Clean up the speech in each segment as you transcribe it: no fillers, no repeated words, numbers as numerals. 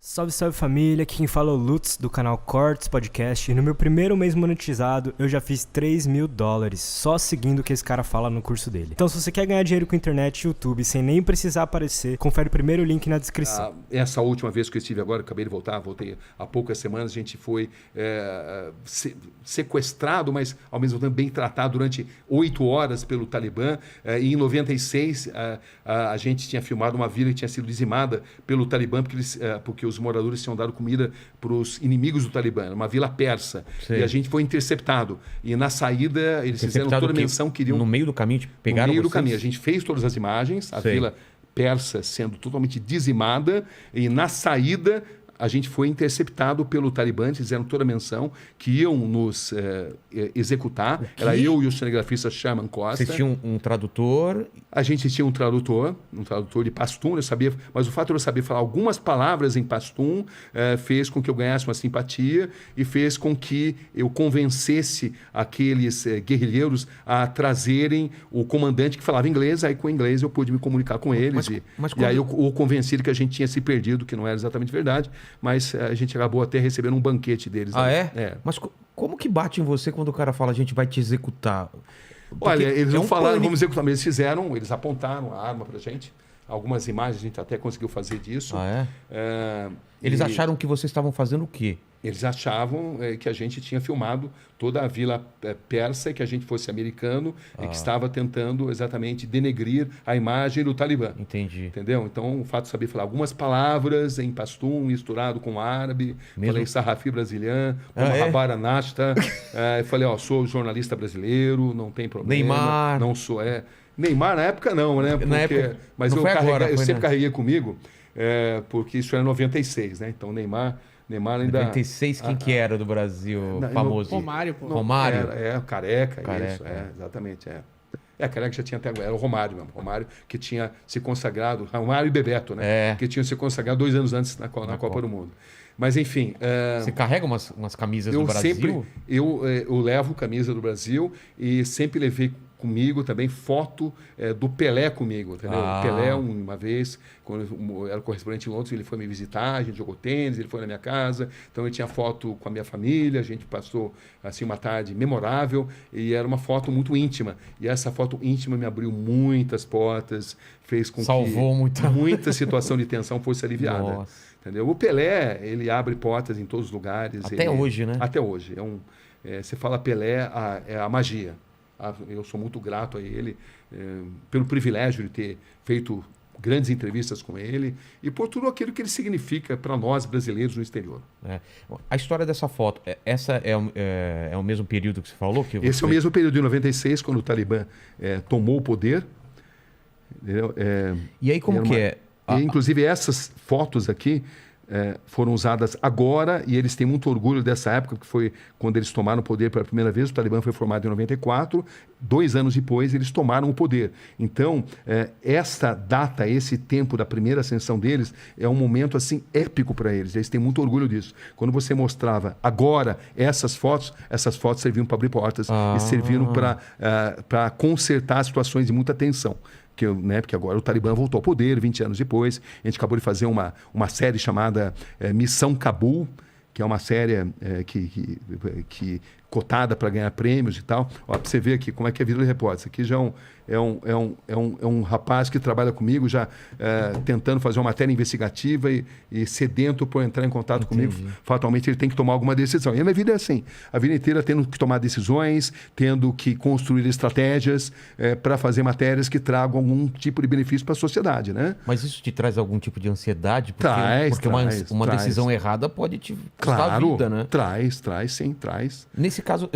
Salve, salve família, aqui quem fala é o Lutz do canal Cortes Podcast e no meu primeiro mês monetizado eu já fiz $3.000 só seguindo o que esse cara fala no curso dele. Então se você quer ganhar dinheiro com internet e YouTube sem nem precisar aparecer, confere o primeiro link na descrição. Essa última vez que eu estive agora, acabei de voltar, voltei há poucas semanas, a gente foi sequestrado, mas ao mesmo tempo bem tratado durante 8 horas pelo Talibã. E em 96 a gente tinha filmado uma vila que tinha sido dizimada pelo Talibã porque os moradores tinham dado comida para os inimigos do Talibã, uma vila persa. Sim. E a gente foi interceptado. E na saída eles fizeram toda a menção que queriam... No meio do caminho, pegaram No meio vocês? do caminho. A gente fez todas as imagens, a vila persa sendo totalmente dizimada, e na saída a gente foi interceptado pelo Talibã, eles fizeram toda a menção que iam nos executar. Era eu e o cinegrafista Sherman Costa. Vocês tinham um tradutor? A gente tinha um tradutor de pastum, eu sabia, mas o fato de eu saber falar algumas palavras em pastum fez com que eu ganhasse uma simpatia e fez com que eu convencesse aqueles guerrilheiros a trazerem o comandante que falava inglês. Aí com o inglês eu pude me comunicar com eles e aí eu o convenci de que a gente tinha se perdido, que não era exatamente verdade. Mas a gente acabou até recebendo um banquete deles. Ah, né? é? Mas como que bate em você quando o cara fala a gente vai te executar? Porque olha, eles não falaram vamos executar, mas eles fizeram, eles apontaram a arma pra gente. Algumas imagens a gente até conseguiu fazer disso. Ah, é? Eles acharam que vocês estavam fazendo o quê? Eles achavam que a gente tinha filmado toda a vila persa e que a gente fosse americano e que estava tentando exatamente denegrir a imagem do Talibã. Entendi. Entendeu? Então, o fato de saber falar algumas palavras em pastum misturado com árabe, falei sarrafi brasileiro, rabara nasta, falei, sou jornalista brasileiro, não tem problema. Neymar. Não sou, Neymar na época não, né? Porque, na época, mas não eu sempre carreguei comigo, porque isso era 96, né? Então, Neymar ainda... 96, quem que era do Brasil famoso? Romário, pô. Romário? Careca, isso, exatamente, Careca já tinha até... Era o Romário mesmo, Romário que tinha se consagrado, Romário e Bebeto, né? Que tinham se consagrado 2 anos antes na Copa do Mundo. Mas, enfim... Você carrega umas camisas do Brasil? Eu levo camisa do Brasil e sempre levei comigo também foto do Pelé comigo, entendeu? O Pelé, uma vez, quando eu era correspondente em Londres, ele foi me visitar, a gente jogou tênis, ele foi na minha casa, então eu tinha foto com a minha família, a gente passou assim uma tarde memorável e era uma foto muito íntima. E essa foto íntima me abriu muitas portas, fez com que muita situação de tensão fosse aliviada. Nossa. Entendeu? O Pelé, ele abre portas em todos os lugares. Até hoje, né? Até hoje. Você fala Pelé, é a magia. Eu sou muito grato a ele pelo privilégio de ter feito grandes entrevistas com ele e por tudo aquilo que ele significa para nós brasileiros no exterior. A história dessa foto, essa é o mesmo período que você falou? Esse é o mesmo período de 96, quando o Talibã tomou o poder. E aí como que é? Inclusive essas fotos aqui foram usadas agora e eles têm muito orgulho dessa época, que foi quando eles tomaram o poder pela primeira vez. O Talibã foi formado em 94, 2 anos depois eles tomaram o poder. Então, essa data, esse tempo da primeira ascensão deles é um momento assim épico para eles. Eles têm muito orgulho disso. Quando você mostrava agora essas fotos serviam para abrir portas e serviram para consertar situações de muita tensão. Porque agora o Talibã voltou ao poder 20 anos depois. A gente acabou de fazer uma série chamada Missão Cabul, que é uma série que cotada para ganhar prêmios e tal. Para você ver aqui como é que é a vida do repórter. Isso aqui já é um rapaz que trabalha comigo, já tentando fazer uma matéria investigativa e sedento por entrar em contato comigo. Fatalmente ele tem que tomar alguma decisão. E a minha vida é assim, a vida inteira tendo que tomar decisões, tendo que construir estratégias para fazer matérias que tragam algum tipo de benefício para a sociedade, né? Mas isso te traz algum tipo de ansiedade? Porque uma decisão errada pode te custar a vida, né? Traz, sim. Nesse caso,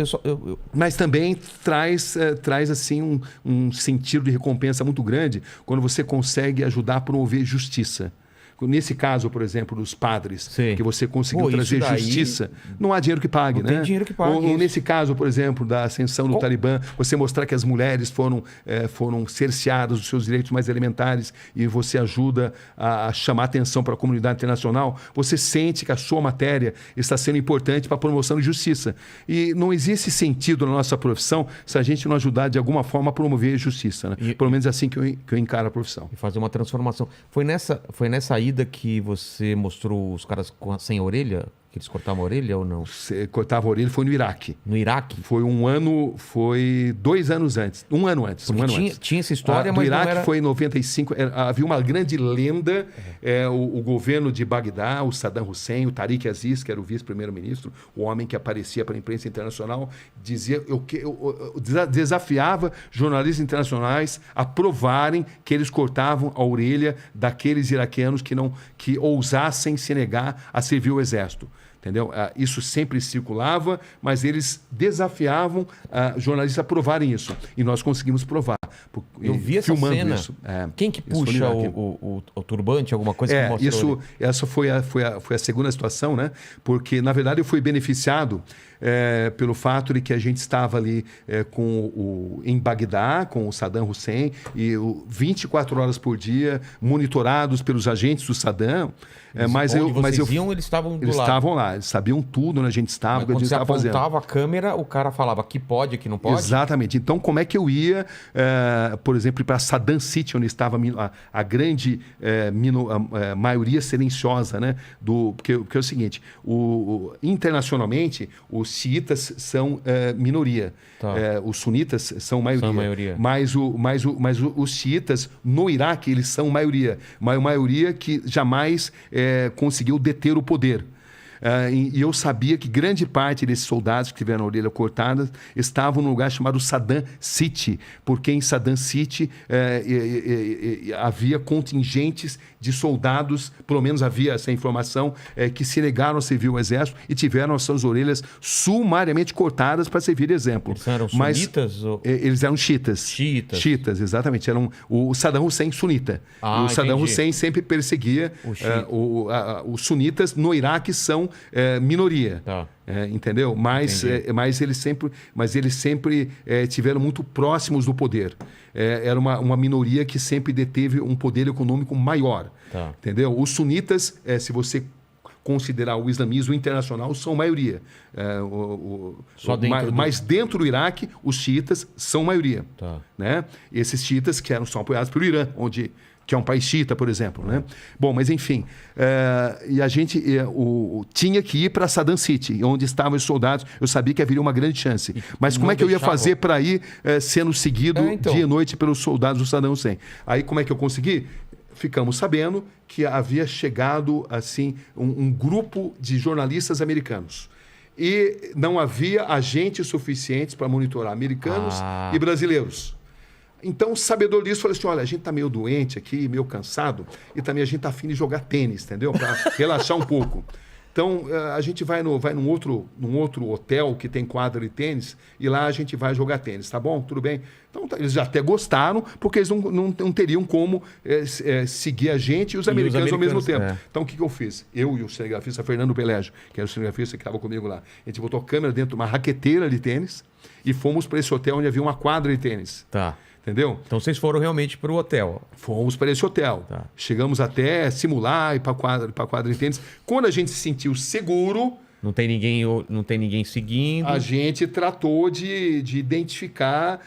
Mas também traz assim um sentido de recompensa muito grande quando você consegue ajudar a promover justiça. Nesse caso, por exemplo, dos padres, que você conseguiu trazer justiça, não há dinheiro que pague, né? Tem dinheiro que pague. Ou nesse caso, por exemplo, da ascensão do Talibã, você mostrar que as mulheres foram cerceadas dos seus direitos mais elementares e você ajuda a chamar atenção para a comunidade internacional, você sente que a sua matéria está sendo importante para a promoção de justiça. E não existe sentido na nossa profissão se a gente não ajudar de alguma forma a promover justiça, né? Pelo menos é assim que eu encaro a profissão. E fazer uma transformação. Foi nessa ida ida que você mostrou os caras sem a orelha? Que eles cortavam a orelha ou não? Cortava a orelha foi no Iraque. No Iraque? Foi 2 anos antes. Um ano antes. Tinha essa história, mas no Iraque não era... foi em 95. Havia uma grande lenda. O governo de Bagdá, o Saddam Hussein, o Tariq Aziz, que era o vice-primeiro-ministro, o homem que aparecia para a imprensa internacional, desafiava jornalistas internacionais a provarem que eles cortavam a orelha daqueles iraquianos que ousassem se negar a servir o exército. Entendeu? Isso sempre circulava, mas eles desafiavam jornalistas a provarem isso. E nós conseguimos provar. Eu vi essa cena. Isso. Quem que puxa o turbante, alguma coisa que mostrou? Essa foi a segunda situação, né? Porque, na verdade, eu fui beneficiado pelo fato de que a gente estava ali em Bagdá, com o Saddam Hussein, e 24 horas por dia, monitorados pelos agentes do Saddam. Eles estavam do lado? Eles estavam lá, eles sabiam tudo onde a gente estava, o que a gente estava fazendo. Quando você apontava a câmera, o cara falava que pode, que não pode? Exatamente. Então, como é que eu ia, por exemplo, para Saddam City, onde estava a grande maioria silenciosa, né? Porque é o seguinte, internacionalmente, os xiitas são minoria. Tá. Os sunitas são maioria. São maioria. Mas os xiitas, no Iraque, eles são maioria. Maioria que jamais conseguiu deter o poder. E eu sabia que grande parte desses soldados que tiveram a orelha cortada estavam num lugar chamado Saddam City, porque em Saddam City havia contingentes de soldados, pelo menos havia essa informação, que se negaram a servir o exército e tiveram as suas orelhas sumariamente cortadas para servir de exemplo. Eles eram sunitas? Eles eram xiitas. Xiitas, exatamente. Eram o Saddam Hussein sunita. O Saddam Hussein sempre perseguia os sunitas. No Iraque são minoria. Tá. Entendeu? Mas eles sempre tiveram muito próximos do poder. Era uma minoria que sempre deteve um poder econômico maior. Tá. Entendeu? Os sunitas, se você considerar o islamismo internacional, são maioria. Mas dentro do Iraque, os xiitas são maioria. Tá. Né? Esses xiitas são apoiados pelo Irã, que é um país xiita, por exemplo. Né? Bom, mas enfim, e a gente tinha que ir para Saddam City, onde estavam os soldados. Eu sabia que haveria uma grande chance. Mas como é que eu ia fazer para ir sendo seguido dia e noite pelos soldados do Saddam Hussein? Aí como é que eu consegui? Ficamos sabendo que havia chegado assim um grupo de jornalistas americanos. E não havia agentes suficientes para monitorar americanos e brasileiros. Então, o sabedor disso falou assim, olha, a gente está meio doente aqui, meio cansado, e também a gente está afim de jogar tênis, entendeu? Para relaxar um pouco. Então, a gente vai num outro hotel que tem quadra de tênis, e lá a gente vai jogar tênis, tá bom? Tudo bem? Então, eles já até gostaram, porque eles não teriam como seguir a gente e os americanos ao mesmo tempo. Então, o que eu fiz? Eu e o cinegrafista Fernando Pelégio, que era o cinegrafista que estava comigo lá, a gente botou a câmera dentro de uma raqueteira de tênis e fomos para esse hotel onde havia uma quadra de tênis. Tá. Entendeu? Então vocês foram realmente para o hotel? Fomos para esse hotel. Tá. Chegamos até simular e para a quadra de tênis. Quando a gente se sentiu seguro... Não tem ninguém seguindo? A gente tratou de identificar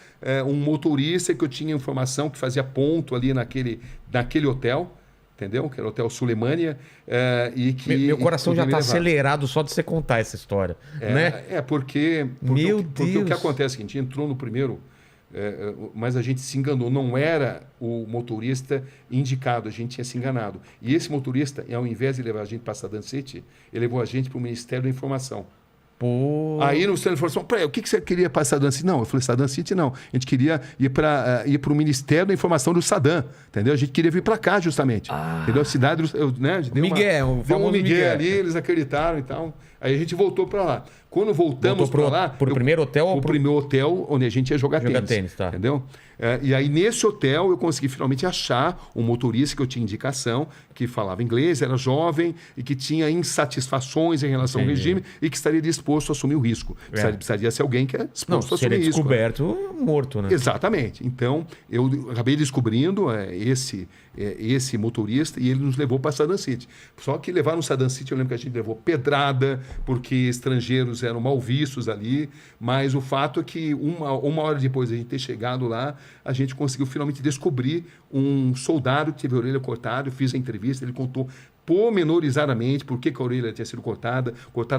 um motorista que eu tinha informação que fazia ponto ali naquele hotel. Entendeu? Que era o Hotel Sulemânia. Meu coração já está acelerado só de você contar essa história. Né? Porque o que acontece é que a gente entrou no primeiro... mas a gente se enganou, não era o motorista indicado, a gente tinha se enganado. E esse motorista, ao invés de levar a gente para Saddam City, ele levou a gente para o Ministério da Informação. Pô. Aí no Ministério da Informação, o que você queria para Saddam City? Não, eu falei, Saddam City não. A gente queria ir para o Ministério da Informação do Saddam, entendeu? A gente queria vir para cá justamente. Entendeu? A cidade, deu um Miguel ali, eles acreditaram e tal. Aí a gente voltou para lá. Quando voltamos para lá... Para o primeiro hotel? Para o primeiro hotel onde a gente ia jogar tênis. Tá. Entendeu? E aí nesse hotel eu consegui finalmente achar um motorista que eu tinha indicação, que falava inglês, era jovem e que tinha insatisfações em relação ao regime e que estaria disposto a assumir o risco. Precisaria ser alguém que é disposto a assumir o risco. Descoberto, morto, né? Exatamente. Então eu acabei descobrindo esse motorista e ele nos levou para Saddam City. Só que levar no Saddam City, eu lembro que a gente levou pedrada, porque estrangeiros eram mal vistos ali, mas o fato é que uma hora depois de a gente ter chegado lá, a gente conseguiu finalmente descobrir um soldado que teve a orelha cortada. Eu fiz a entrevista, ele contou pormenorizadamente por que a orelha tinha sido cortada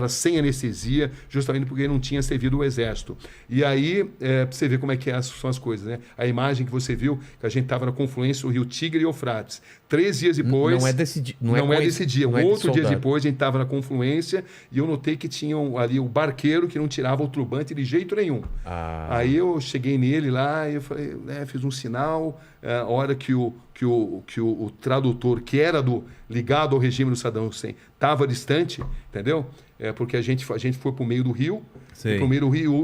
sem anestesia, justamente porque ele não tinha servido o exército. E aí, para você ver como é que são as coisas, né? A imagem que você viu, que a gente estava na confluência do rio Tigre e Eufrates. 3 dias depois... Não é desse dia. Não é desse dia. Outro dia depois, a gente estava na confluência e eu notei que tinha ali o barqueiro que não tirava o turbante de jeito nenhum. Aí eu cheguei nele lá e eu falei, fiz um sinal, a hora que o tradutor, que era ligado ao regime do Saddam Hussein, estava distante, entendeu? Porque a gente foi para o meio do rio,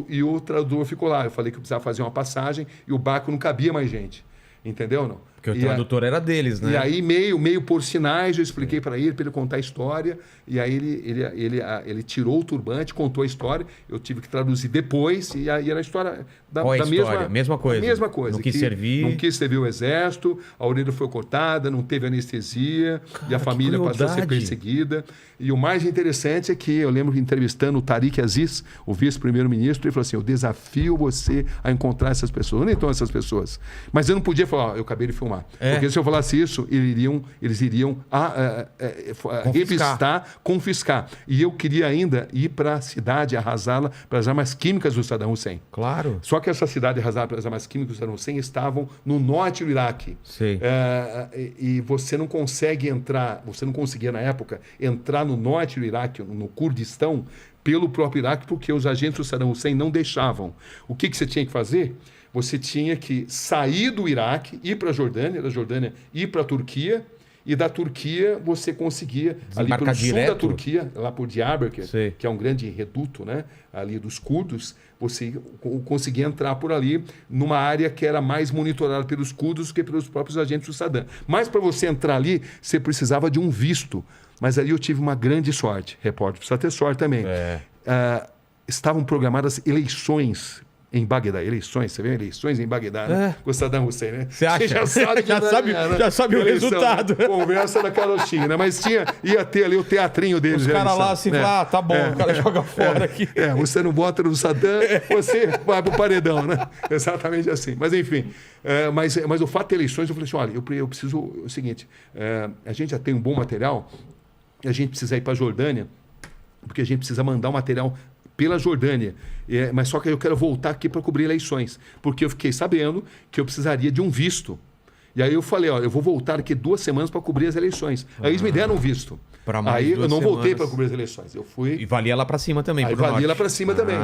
e o tradutor ficou lá. Eu falei que eu precisava fazer uma passagem e o barco não cabia mais gente. Entendeu ou não? Porque o tradutor era deles, né? E aí, meio por sinais, eu expliquei para ele contar a história. E aí ele tirou o turbante, contou a história. Eu tive que traduzir depois. E aí era a história da mesma coisa. Mesma coisa. Não quis servir. Não quis servir o exército, a orelha foi cortada, não teve anestesia. Cara, e a família passou a ser perseguida. E o mais interessante é que eu lembro entrevistando o Tariq Aziz, o vice-primeiro-ministro, ele falou assim, eu desafio você a encontrar essas pessoas. Onde estão essas pessoas? Mas eu não podia falar, eu acabei de filmar. Porque se eu falasse isso, eles iriam revistar, confiscar. E eu queria ainda ir para a cidade, arrasá-la pelas armas químicas do Saddam Hussein. Claro. Só que essa cidade arrasada pelas armas químicas do Saddam Hussein estavam no norte do Iraque. E você não consegue entrar, você não conseguia na época entrar no norte do Iraque, no Kurdistão, pelo próprio Iraque, porque os agentes do Saddam Hussein não deixavam. O que você tinha que fazer? Você tinha que sair do Iraque, ir para a Jordânia, da Jordânia ir para a Turquia, e da Turquia você conseguia, ali pelo sul da Turquia, lá por Diyarbakir, que é um grande reduto, né, ali dos curdos, você conseguia entrar por ali numa área que era mais monitorada pelos curdos do que pelos próprios agentes do Saddam. Mas para você entrar ali, você precisava de um visto. Mas ali eu tive uma grande sorte. Repórter precisa ter sorte também. Estavam programadas eleições em Bagdá. Eleições, você vê? Eleições em Bagdá, né? Com Saddam Hussein, né? Você acha? Você já sabe o resultado. Né? Conversa da carochinha, né? Mas ia ter ali o teatrinho deles. Os caras lá assim, tá bom, o cara joga fora aqui. Você não vota no Saddam, você vai pro paredão, né? Exatamente assim. Mas enfim, mas o fato de eleições, eu falei assim, olha, eu preciso, o seguinte, a gente já tem um bom material, a gente precisa ir para a Jordânia, porque a gente precisa mandar o material pela Jordânia. Mas só que eu quero voltar aqui para cobrir eleições, porque eu fiquei sabendo que eu precisaria de um visto. E aí eu falei, eu vou voltar aqui 2 semanas para cobrir as eleições. Aí eles me deram um visto. Aí eu não voltei para cobrir as eleições. Eu fui... E valia lá para cima também. Aí valia lá para cima também.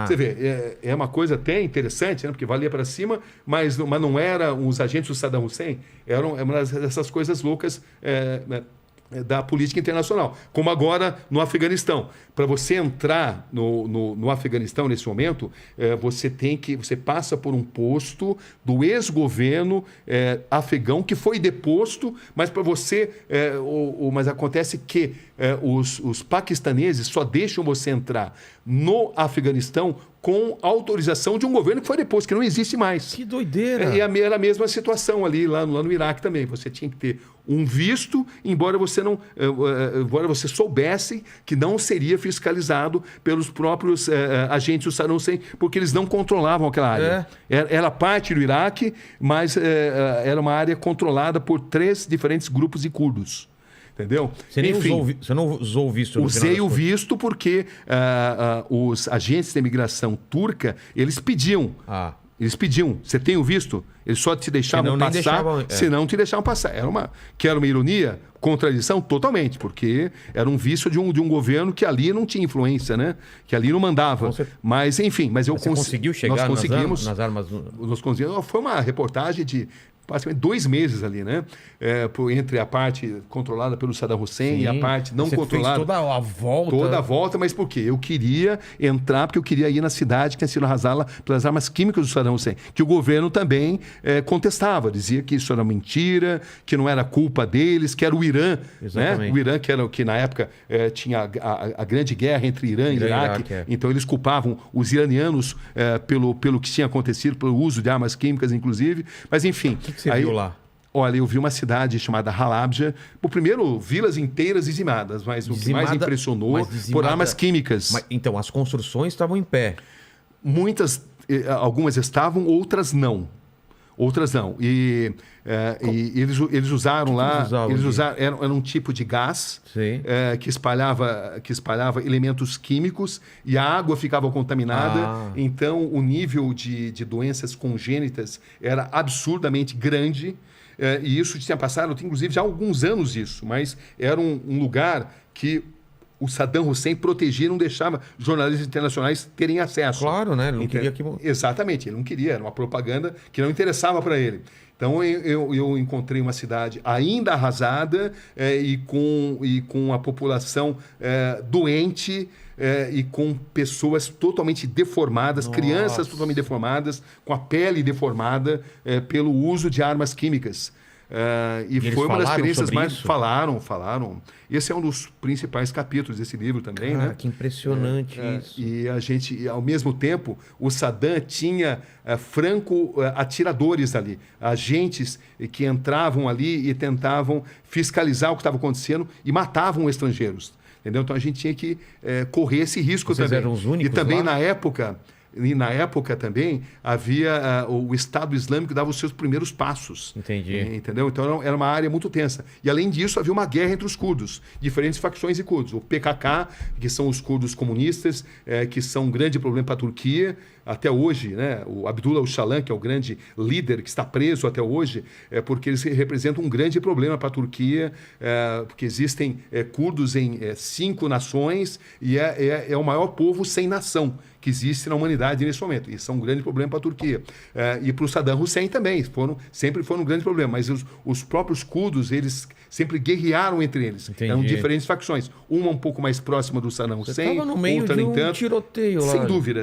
Você vê, é uma coisa até interessante, né? Porque valia para cima, mas não era os agentes do Saddam Hussein. Eram uma dessas coisas loucas da política internacional, como agora no Afeganistão. Para você entrar no Afeganistão nesse momento, você passa por um posto do ex-governo afegão que foi deposto, mas para você, mas acontece que os paquistaneses só deixam você entrar no Afeganistão com autorização de um governo que foi deposto, que não existe mais. Que doideira! E era a mesma situação lá no Iraque também. Você tinha que ter um visto, embora você soubesse que não seria fiscalizado pelos próprios agentes do Saddam Hussein, porque eles não controlavam aquela área. Era parte do Iraque, mas era uma área controlada por 3 diferentes grupos de curdos. Entendeu? Você não usou o visto? Usei o visto porque os agentes de imigração turca, eles pediam. Eles pediam. Você tem o visto? Eles só te deixavam passar, senão te deixavam passar. Era uma ironia, contradição totalmente, porque era um visto de um governo que ali não tinha influência, né? Que ali não mandava. Mas, enfim, você conseguiu chegar nas armas? Nós conseguimos. Foi uma reportagem de praticamente 2 meses ali, né? Entre a parte controlada pelo Saddam Hussein e a parte não controlada. Fez toda a volta. Toda a volta, mas por quê? Eu queria entrar porque eu queria ir na cidade que tinha sido arrasada pelas armas químicas do Saddam Hussein, que o governo também contestava, dizia que isso era mentira, que não era culpa deles, que era o Irã, né? O Irã que na época tinha a grande guerra entre Irã e Iraque. Então eles culpavam os iranianos pelo que tinha acontecido, pelo uso de armas químicas, inclusive. Mas enfim. O que você viu lá? Olha, eu vi uma cidade chamada Halabja. Primeiro, vilas inteiras dizimadas, mas o que mais impressionou por armas químicas. Então, as construções estavam em pé. Algumas estavam, outras não. E eles usaram lá... Era um tipo de gás que espalhava elementos químicos e a água ficava contaminada. Então, o nível de doenças congênitas era absurdamente grande. E isso tinha passado, inclusive, já há alguns anos isso. Mas era um lugar que o Saddam Hussein protegia e não deixava jornalistas internacionais terem acesso. Claro, né? Ele não queria que... Exatamente, ele não queria. Era uma propaganda que não interessava para ele. Então, eu encontrei uma cidade ainda arrasada e com a população doente e com pessoas totalmente deformadas, crianças totalmente deformadas, com a pele deformada pelo uso de armas químicas. E foi uma das experiências mais... Isso? Falaram. Esse é um dos principais capítulos desse livro também, né? Que impressionante isso. E a gente, ao mesmo tempo, o Saddam tinha franco-atiradores ali, agentes que entravam ali e tentavam fiscalizar o que estava acontecendo e matavam estrangeiros. Entendeu? Então a gente tinha que correr esse risco. Vocês também. Eram os únicos e também lá? na época também havia o Estado Islâmico dava os seus primeiros passos. Entendi. Entendeu? Então era uma área muito tensa. E além disso havia uma guerra entre os curdos, diferentes facções de curdos. O PKK, que são os curdos comunistas, que são um grande problema para a Turquia. Até hoje, né? O Abdullah Öcalan, que é o grande líder que está preso até hoje, porque eles representam um grande problema para a Turquia, porque existem curdos em 5 nações e é o maior povo sem nação que existe na humanidade nesse momento. Isso é um grande problema para a Turquia. E para o Saddam Hussein também, sempre foram um grande problema. Mas os próprios curdos, eles sempre guerrearam entre eles. Entendi. Eram diferentes facções. Uma um pouco mais próxima do Saddam Hussein, Você estava no meio outra de nem tanto. tiroteio lá. Sem dúvida.